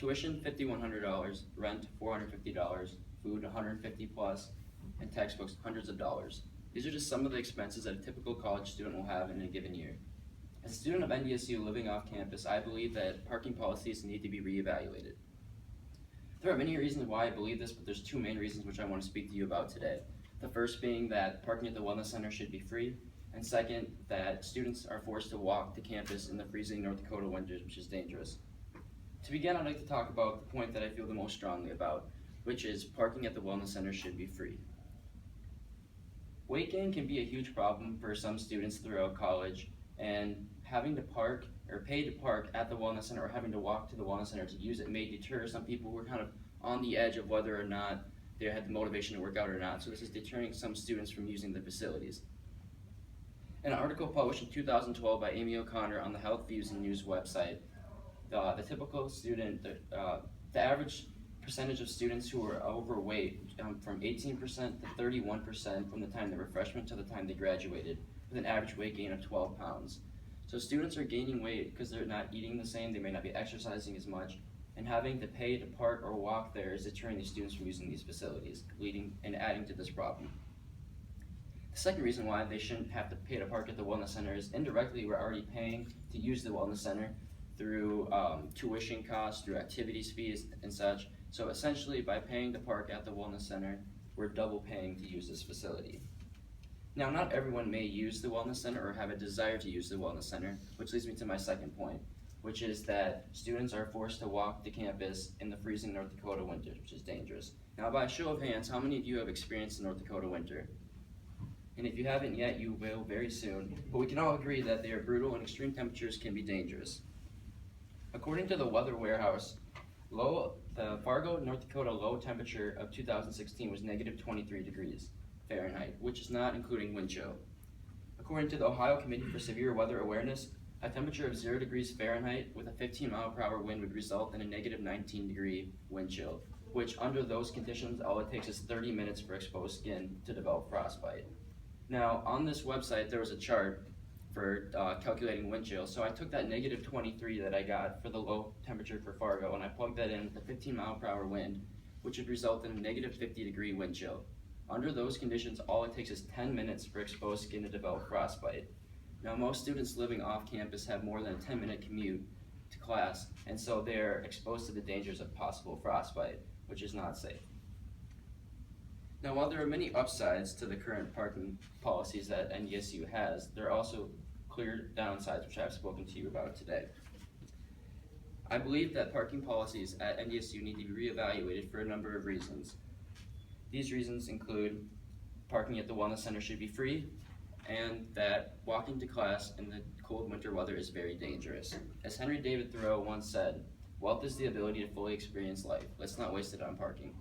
Tuition $5,100, rent $450, food $150 plus, and textbooks hundreds of dollars. These are just some of the expenses that a typical college student will have in a given year. As a student of NDSU living off campus, I believe that parking policies need to be reevaluated. There are many reasons why I believe this, but there's two main reasons which I want to speak to you about today. The first being that parking at the Wellness Center should be free, and second, that students are forced to walk to campus in the freezing North Dakota winters, which is dangerous. To begin, I'd like to talk about the point that I feel the most strongly about, which is parking at the Wellness Center should be free. Weight gain can be a huge problem for some students throughout college, and having to park or pay to park at the Wellness Center or having to walk to the Wellness Center to use it may deter some people who are kind of on the edge of whether or not they had the motivation to work out or not. So this is deterring some students from using the facilities. In an article published in 2012 by Amy O'Connor on the Health Views and News website, the typical student, the average percentage of students who are overweight from 18% to 31% from the time they were freshmen to the time they graduated, with an average weight gain of 12 pounds. So students are gaining weight because they're not eating the same, they may not be exercising as much, and having to pay to park or walk there is deterring these students from using these facilities, leading and adding to this problem. The second reason why they shouldn't have to pay to park at the Wellness Center is indirectly we're already paying to use the Wellness Center through tuition costs, through activities fees and such. So essentially by paying to park at the Wellness Center, we're double paying to use this facility. Now, not everyone may use the Wellness Center or have a desire to use the Wellness Center, which leads me to my second point, which is that students are forced to walk to campus in the freezing North Dakota winters, which is dangerous. Now, by a show of hands, how many of you have experienced the North Dakota winter? And if you haven't yet, you will very soon. But we can all agree that they are brutal and extreme temperatures can be dangerous. According to the Weather Warehouse, the Fargo, North Dakota low temperature of 2016 was negative 23 degrees Fahrenheit, which is not including wind chill. According to the Ohio Committee for Severe Weather Awareness, a temperature of 0 degrees Fahrenheit with a 15-mile-per-hour wind would result in a negative 19-degree wind chill, which under those conditions, all it takes is 30 minutes for exposed skin to develop frostbite. Now, on this website, there was a chart for calculating wind chill, so I took that negative 23 that I got for the low temperature for Fargo, and I plugged that in with a 15-mile-per-hour wind, which would result in a negative 50-degree wind chill. Under those conditions, all it takes is 10 minutes for exposed skin to develop frostbite. Now, most students living off campus have more than a 10-minute commute to class, and so they're exposed to the dangers of possible frostbite, which is not safe. Now, while there are many upsides to the current parking policies that NDSU has, there are also clear downsides, which I've spoken to you about today. I believe that parking policies at NDSU need to be reevaluated for a number of reasons. These reasons include parking at the Wellness Center should be free, and that walking to class in the cold winter weather is very dangerous. As Henry David Thoreau once said, "Wealth is the ability to fully experience life. Let's not waste it on parking."